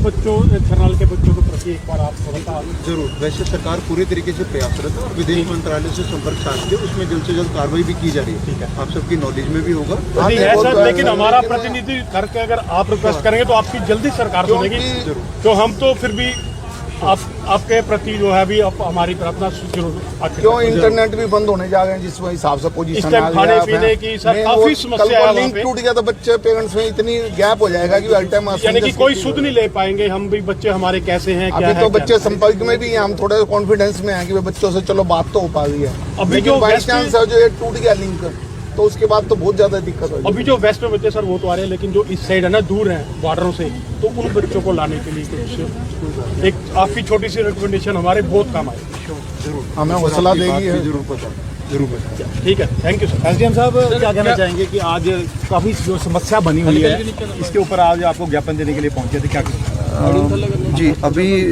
बच्चों थरनाल के बच्चों के प्रति एक बार आप थोड़ा जरूर। वैसे सरकार पूरे तरीके से प्रयासरत है और विदेश मंत्रालय से संपर्क साध के उसमें जल्द से जल्द कार्रवाई भी की जा रही है। ठीक है, आप सबकी नॉलेज में भी होगा। सर, लेकिन हमारा प्रतिनिधि करके अगर आप रिक्वेस्ट करेंगे तो आपकी जल्दी सरकार सुनेगी। तो हम तो फिर भी आपके प्रति जो है अभी हमारी प्रार्थना क्यों इंटरनेट भी बंद होने जा रहे हैं, जिस हिसाब से पोजीशन आ गया खाने पीने की सर काफी समस्या है। लिंक टूट गया तो बच्चे पेरेंट्स में इतनी गैप हो जाएगा कि हर टाइम यानी कि कोई सुध नहीं ले पाएंगे हम भी, बच्चे हमारे कैसे हैं क्या अभी तो बच्चे संपर्क में भी हैं, हम थोड़े कॉन्फिडेंस में हैं कि बच्चों से चलो बात तो हो पा रही है। अभी जो बाई चांस जो ये टूट गया लिंक तो उसके बाद तो बहुत ज्यादा दिक्कत होगी। अभी जो वेस्ट में बच्चे सर वो तो आ रहे हैं, लेकिन जो इस साइड है ना दूर हैं बॉर्डरों से, तो उन बच्चों को लाने के लिए कुछ एक आपकी छोटी सी रिकमेंडेशन हमारे बहुत काम आए। जरूर हमें हौसला देगी, जरूर पता। ठीक है, थैंक यू सर। एसडीएम साहब क्या कहना चाहेंगे कि आज काफी जो समस्या बनी हुई है इसके ऊपर आज आपको ज्ञापन देने के लिए पहुंचे थे, क्या जी अभी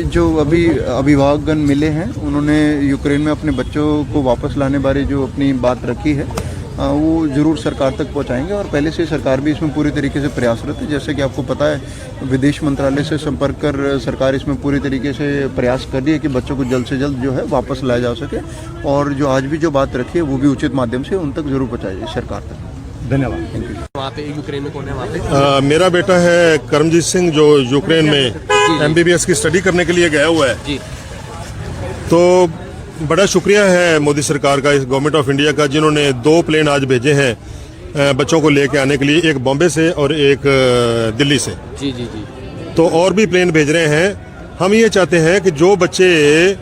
अभिभावकगण मिले हैं, उन्होंने यूक्रेन में अपने बच्चों को वापस लाने बारे जो अपनी बात रखी है वो ज़रूर सरकार तक पहुंचाएंगे। और पहले से सरकार भी इसमें पूरी तरीके से प्रयासरत है। जैसे कि आपको पता है विदेश मंत्रालय से संपर्क कर सरकार इसमें पूरी तरीके से प्रयास कर रही है कि बच्चों को जल्द से जल्द जो है वापस लाया जा सके, और जो आज भी जो बात रखी है वो भी उचित माध्यम से उन तक ज़रूर पहुँचाई जाए सरकार तक। धन्यवाद। Thank you. वहाँ पे यूक्रेन में कौन है वहाँ पे? मेरा बेटा है करमजीत सिंह जो यूक्रेन में MBBS की स्टडी करने के लिए गया हुआ है जी। तो बड़ा शुक्रिया है मोदी सरकार का, इस गवर्नमेंट ऑफ इंडिया का, जिन्होंने 2 प्लेन आज भेजे हैं बच्चों को लेके आने के लिए, एक बॉम्बे से और एक दिल्ली से। जी जी जी। तो और भी प्लेन भेज रहे हैं। हम ये चाहते हैं कि जो बच्चे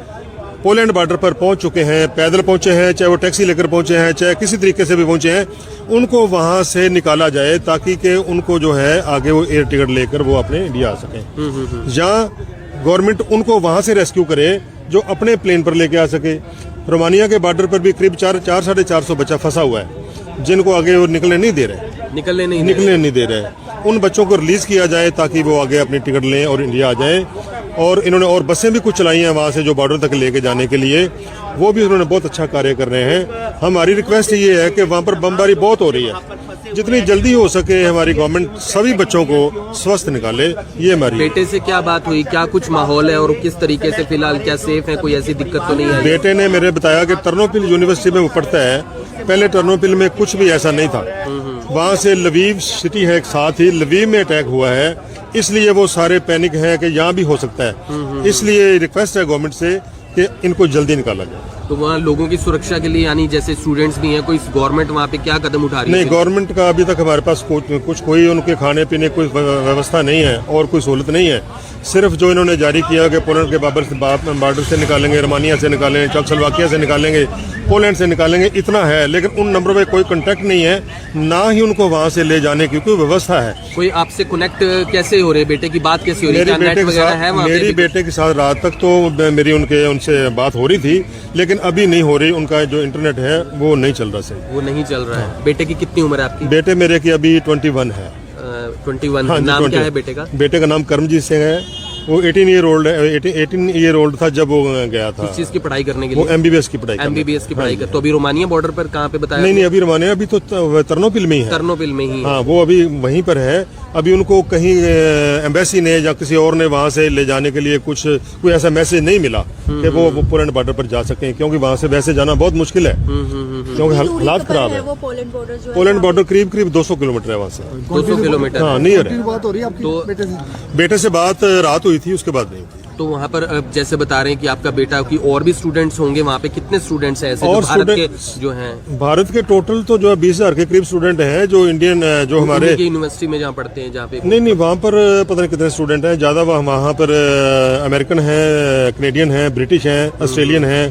पोलैंड बॉर्डर पर पहुंच चुके हैं, पैदल पहुंचे हैं, चाहे वो टैक्सी लेकर पहुंचे हैं, चाहे किसी तरीके से भी पहुंचे हैं, उनको वहां से निकाला जाए ताकि कि उनको जो है आगे वो एयर टिकट लेकर वो अपने इंडिया आ सकें, या गवर्नमेंट उनको वहां से रेस्क्यू करे जो अपने प्लेन पर लेके आ सके। रोमानिया के बॉर्डर पर भी करीब 400-450 बच्चा फंसा हुआ है जिनको आगे वो निकलने नहीं दे रहे। उन बच्चों को रिलीज किया जाए ताकि वो आगे अपनी टिकट लें और इंडिया आ जाए। और इन्होंने और बसें भी कुछ चलाई हैं वहाँ से जो बॉर्डर तक लेके जाने के लिए, वो भी उन्होंने बहुत अच्छा कार्य कर रहे हैं। हमारी रिक्वेस्ट ये है कि वहाँ पर बमबारी बहुत हो रही है, जितनी जल्दी हो सके हमारी गवर्नमेंट सभी बच्चों को स्वस्थ निकाले। ये हमारी। बेटे से क्या बात हुई, क्या कुछ माहौल है और किस तरीके से फिलहाल, क्या सेफ है, कोई ऐसी दिक्कत तो नहीं है? बेटे ने मेरे बताया कि टर्नोपिल यूनिवर्सिटी में वो पढ़ता है, पहले टर्नोपिल में कुछ भी ऐसा नहीं था। वहाँ से लवीव सिटी है एक साथ ही, लवीव में अटैक हुआ है, इसलिए वो सारे पैनिक हैं कि यहाँ भी हो सकता है। इसलिए रिक्वेस्ट है गवर्नमेंट से कि इनको जल्दी निकाला जाए। तो वहाँ लोगों की सुरक्षा के लिए, यानी जैसे स्टूडेंट्स भी हैं, कोई गवर्नमेंट वहाँ पे क्या कदम उठा रही है? नहीं, गवर्नमेंट का अभी तक हमारे पास कोई उनके खाने पीने कोई व्यवस्था नहीं है और कोई सहूलत नहीं है। सिर्फ जो इन्होंने जारी किया कि पोलैंड के बॉर्डर से निकालेंगे, रोमानिया से निकालेंगे, चेकोस्लोवाकिया से निकालेंगे, पोलैंड से निकालेंगे, इतना है। लेकिन उन नंबरों में कोई कांटेक्ट नहीं है, ना ही उनको वहाँ से ले जाने की कोई व्यवस्था है। कोई आपसे कनेक्ट कैसे हो रही है? बेटे की बात कैसे हो रही है? मेरी बेटे के साथ रात तक तो मेरी उनसे बात हो रही थी, लेकिन अभी नहीं हो रही। उनका जो इंटरनेट है वो नहीं चल रहा सही, वो नहीं चल रहा है। बेटे की कितनी उम्र है आपकी? बेटे मेरे की अभी 21 है। 21। हाँ, नाम क्या है बेटे का? बेटे का नाम करमजीत सिंह है। वो 18 ईयर ओल्ड था जब वो गया था। किस चीज की पढ़ाई करने के लिए? वो MBBS की पढ़ाई कर। तो अभी रोमानिया बॉर्डर पर कहाँ पे बताया? नहीं, अभी रोमानिया अभी तो टर्नोपिल में ही है। टर्नोपिल में ही। हाँ, वो अभी वहीं पर है। अभी उनको कहीं एम्बेसी ने या किसी और ने वहाँ से ले जाने के लिए कोई ऐसा मैसेज नहीं मिला कि वो पोलैंड बॉर्डर पर जा सकें, क्योंकि वहाँ से वैसे जाना बहुत मुश्किल है, क्योंकि हालात खराब है। पोलैंड बॉर्डर करीब 200 किलोमीटर है वहाँ से। 200 किलोमीटर? हाँ, नियर है। बात हो रही है आपकी बेटे से बात रात हुई थी, उसके बाद नहीं हुई। तो वहाँ पर जैसे बता रहे हैं कि आपका बेटा की और भी स्टूडेंट्स होंगे वहाँ पे, कितने स्टूडेंट्स हैं ऐसे और जो भारत के जो हैं? भारत के टोटल तो जो है 20,000 के करीब स्टूडेंट हैं जो इंडियन जो हमारे यूनिवर्सिटी में जहाँ पढ़ते हैं, जहाँ पे नहीं वहाँ पर पता नहीं कितने स्टूडेंट हैं। ज्यादा वहाँ पर अमेरिकन हैं, कनेडियन हैं, ब्रिटिश हैं, ऑस्ट्रेलियन हैं,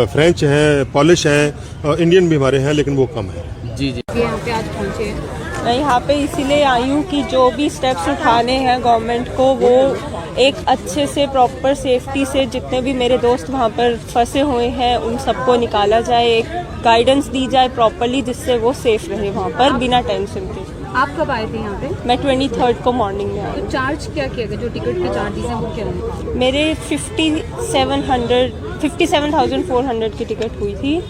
फ्रेंच हैं, पॉलिश हैं, इंडियन भी हमारे हैं, लेकिन वो कम है। जी जी। यहाँ पे आज पहुँचे? मैं यहाँ पे इसीलिए आई हूँ कि जो भी स्टेप्स उठाने हैं गवर्नमेंट को, वो एक अच्छे से प्रॉपर सेफ्टी से जितने भी मेरे दोस्त वहाँ पर फंसे हुए हैं उन सबको निकाला जाए, एक गाइडेंस दी जाए प्रॉपरली, जिससे वो सेफ रहे वहाँ पर बिना टेंशन के। आप कब आए थे यहाँ पे? मैं 23 को मॉर्निंग में आई। तो चार्ज क्या किया गया? जो टिकट के चार्जेस हैं वो क्या है? मेरे 57,400 की टिकट हुई थी।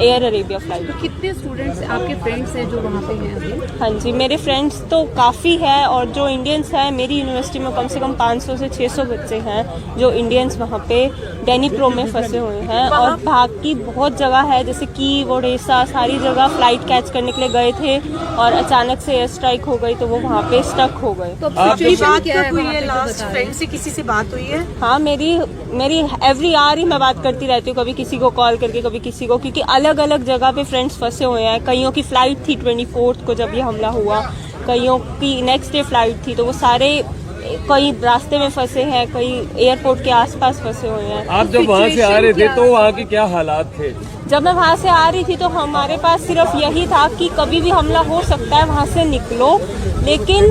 Air Arabia flight. तो कितने स्टूडेंट्स आपके फ्रेंड्स हैं जो वहाँ पे हैं अभी? हाँ जी, मेरे फ्रेंड्स तो काफ़ी है और जो इंडियंस हैं मेरी यूनिवर्सिटी में कम से कम 500 से 600 बच्चे हैं जो इंडियंस वहाँ पे डेनीप्रो में फंसे हुए हैं। और बाकी बहुत जगह है जैसे कीव, ओडेसा, सारी जगह फ्लाइट कैच करने के लिए गए थे और अचानक से एयर स्ट्राइक हो गई तो वो वहाँ पे स्टक हो गए। तो अब सिचुएशन क्या है हुई वहाँ है? पे जो लास्ट बता रहे फ्रेंड हैं? से किसी से बात हुई है? हाँ, मेरी एवरी आवर ही मैं बात करती रहती हूँ, कभी किसी को कॉल करके कभी किसी को, क्योंकि अलग अलग जगह पे फ्रेंड्स फंसे हुए हैं। कईयों की फ्लाइट थी 24 को जब ये हमला हुआ, कईयों की नेक्स्ट डे फ्लाइट थी, तो वो सारे कई रास्ते में फंसे हैं, कई एयरपोर्ट के आसपास फंसे हुए हैं। आप जब वहाँ से आ रहे थे तो वहाँ के क्या हालात थे? जब मैं वहाँ से आ रही थी तो हमारे पास सिर्फ यही था कि कभी भी हमला हो सकता है, वहाँ से निकलो, लेकिन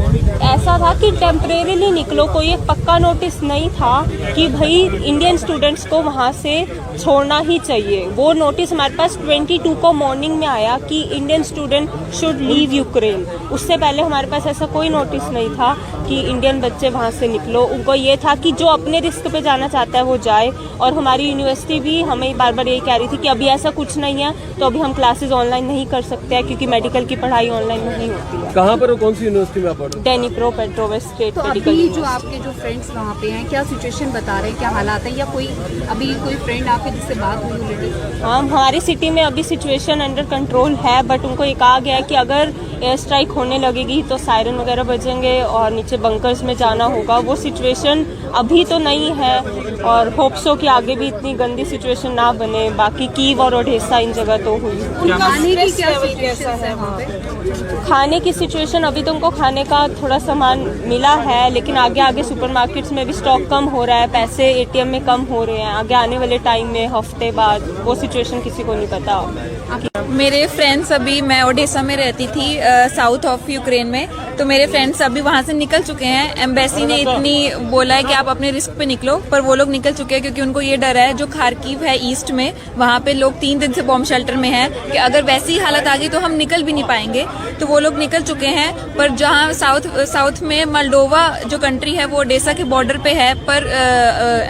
ऐसा था कि टेम्परेरीली निकलो, कोई एक पक्का नोटिस नहीं था कि भाई इंडियन स्टूडेंट्स को वहाँ से छोड़ना ही चाहिए। वो नोटिस हमारे पास 22 को मॉर्निंग में आया कि Indian student should leave Ukraine. उससे पहले हमारे पास ऐसा कोई नोटिस नहीं था कि इंडियन बच्चे वहाँ से निकलो। उनको ये था कि जो अपने रिस्क पे जाना चाहता है वो जाए, और हमारी यूनिवर्सिटी भी हमें बार बार यही कह रही थी कि अभी ऐसा कुछ नहीं है तो अभी हम क्लासेस ऑनलाइन नहीं कर सकते हैं क्योंकि मेडिकल की पढ़ाई ऑनलाइन नहीं होती है। कहाँ पर, कौन सी यूनिवर्सिटी में आप पढ़ रहे? डेनीप्रो पेट्रोवेस्ट स्टेट तो मेडिकल अभी जो यूनिवर्सिटी। आपके जो फ्रेंड्स वहाँ पे हैं क्या सिचुएशन बता रहे हैं, क्या हालात है, या कोई अभी कोई फ्रेंड आपके जिससे बात हुई ऑलरेडी? हाँ, हमारी सिटी में अभी सिचुएशन अंडर कंट्रोल है, बट उनको ये कहा गया है कि अगर एयर स्ट्राइक होने लगेगी तो सायरन वगैरह बजेंगे और नीचे बंकर्स में जाना होगा। वो सिचुएशन अभी तो नहीं है और होप्सो कि आगे भी इतनी गंदी सिचुएशन ना बने। बाकी कीव और ओडेसा इन जगह तो हुई। खाने की क्या सिचुएशन है वहाँ पे? खाने की सिचुएशन अभी तो उनको खाने का थोड़ा सामान मिला है, लेकिन आगे आगे सुपरमार्केट्स में भी स्टॉक कम हो रहा है, पैसे एटीएम में कम हो रहे हैं। आगे आने वाले टाइम में हफ्ते बाद वो सिचुएशन किसी को नहीं पता। मेरे फ्रेंड्स अभी, मैं ओडेसा में रहती थी साउथ ऑफ यूक्रेन में, तो मेरे फ्रेंड्स अभी वहाँ से निकल चुके हैं। एम्बेसी ने इतनी बोला है कि आप अपने रिस्क पे निकलो, पर वो लोग निकल चुके हैं क्योंकि उनको ये डर है जो खार्किव है ईस्ट में, वहाँ पे लोग 3 दिन से बॉम्ब शेल्टर में हैं कि अगर वैसी हालत आ गई तो हम निकल भी नहीं पाएंगे, तो वो लोग निकल चुके हैं। पर जहाँ साउथ में मोल्डोवा जो कंट्री है वो ओडेसा के बॉर्डर पे है, पर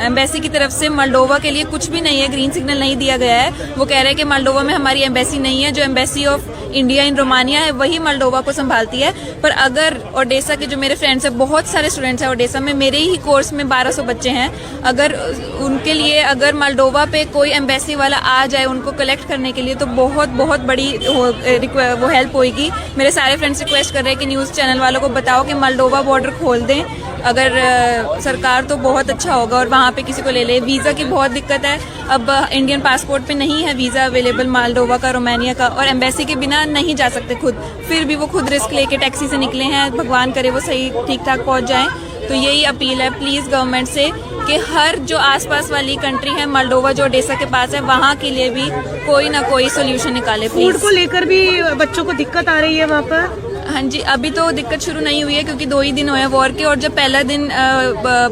एम्बेसी की तरफ से मोल्डोवा के लिए कुछ भी नहीं है, ग्रीन सिग्नल नहीं दिया गया है। वो कह रहे हैं कि मोल्डोवा में हमारी एम्बेसी नहीं है, जो embassy of India in Romania है वही मोल्डोवा को संभालती है। पर अगर ओडेसा के जो मेरे फ्रेंड्स हैं, बहुत सारे स्टूडेंट्स हैं ओडेसा में, मेरे ही कोर्स में 1200 बच्चे हैं, अगर उनके लिए अगर मोल्डोवा पे कोई एम्बेसी वाला आ जाए उनको कलेक्ट करने के लिए तो बहुत बहुत बड़ी वो हेल्प होगी। मेरे सारे फ्रेंड्स रिक्वेस्ट कर रहे हैं कि न्यूज़ चैनल वालों को बताओ कि मोल्डोवा बॉर्डर खोल दें, अगर सरकार तो बहुत अच्छा होगा और वहाँ पे किसी को ले ले। वीज़ा की बहुत दिक्कत है, अब इंडियन पासपोर्ट पे नहीं है वीज़ा अवेलेबल मोल्डोवा का, रोमानिया का, और एम्बेसी के बिना नहीं जा सकते खुद। फिर भी वो खुद रिस्क लेके टैक्सी से निकले हैं, भगवान करे वो सही ठीक ठाक पहुँच जाएं। तो यही अपील है प्लीज़ गवर्नमेंट से कि हर जो आसपास वाली कंट्री है, मोल्डोवा जो ओडेसा के पास है, वहाँ के लिए भी कोई ना कोई सोल्यूशन निकाले प्लीज। फूड को लेकर भी बच्चों को दिक्कत आ रही है वहाँ पर? हाँ जी, अभी तो दिक्कत शुरू नहीं हुई है क्योंकि 2 ही दिन हुए हैं वॉर के, और जब पहला दिन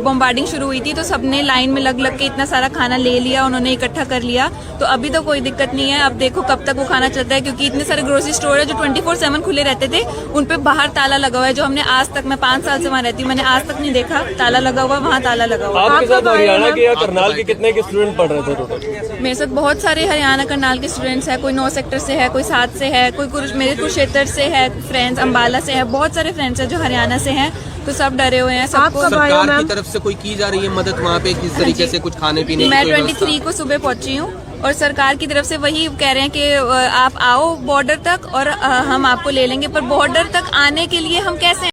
बॉम्बार्डिंग शुरू हुई थी तो सबने लाइन में लग लग के इतना सारा खाना ले लिया, उन्होंने इकट्ठा कर लिया, तो अभी तो कोई दिक्कत नहीं है। अब देखो कब तक वो खाना चलता है, क्योंकि इतने सारे ग्रोसरी स्टोर है जो 24/7 खुले रहते थे, उन पे बाहर ताला लगा हुआ है, जो हमने आज तक, मैं 5 साल से वहाँ रहती हूँ, मैंने आज तक नहीं देखा ताला लगा हुआ, वहाँ ताला लगा हुआ। आपके साथ हरियाणा के या करनाल के कितने के स्टूडेंट पढ़ रहे थे टोटल? मेरे साथ बहुत सारे हरियाणा करनाल के स्टूडेंट्स हैं, कोई 9 सेक्टर से है, कोई 7 से है, कोई मेरे कुरुक्षेत्र से है, फ्रेंड्स अम्बाला से है, बहुत सारे फ्रेंड्स हैं जो हरियाणा से हैं, तो सब डरे हुए हैं। सबको सरकार की तरफ से कोई की जा रही है मदद वहाँ पे किस तरीके से, कुछ खाने पीने की? मैं 23 को सुबह पहुंची हूँ और सरकार की तरफ से वही कह रहे हैं कि आप आओ बॉर्डर तक और हम आपको ले लेंगे, पर बॉर्डर तक आने के लिए हम कैसे